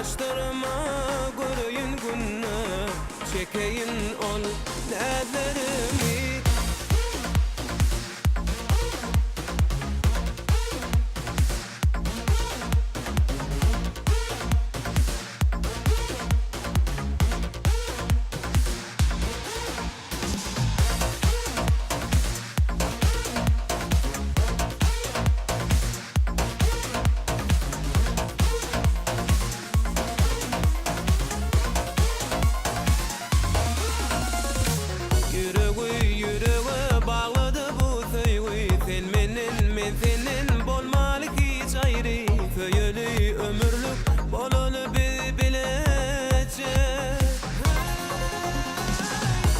Araştırma göreyim günü, çekeyim ol nelerimi. Yüreğe bağladı bu sevgi, sen menin, men senin, bolmalı hiç ayrı. Köyülü ömürlük bolunu bilecek.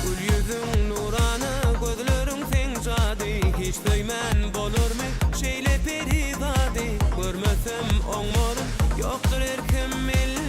Gül yüzün nurana, gözlerin sen cadi. Hiç duyman bolur mu şeyle perizadi. Görmesem oğmarım yoktur erkem elle.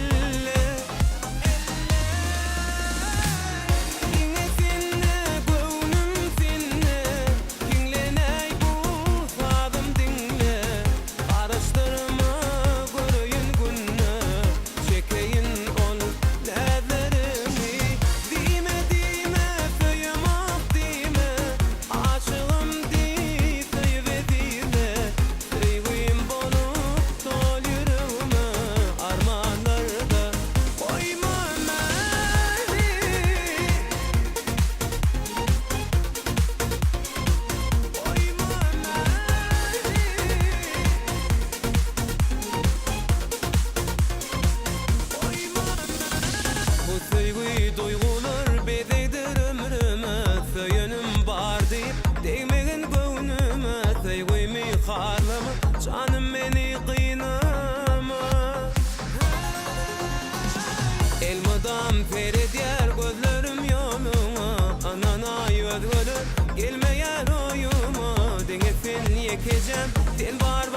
Duygular bedeydir ömrüme, söyünüm var deyip değmeyin gönlüme. Sevgimi harlama, canım beni kıynama. Elmadan feryat gözlerim yoluma, anana yüz gülür gelmeyen oyuma. Dengesin yekeceğim, sen var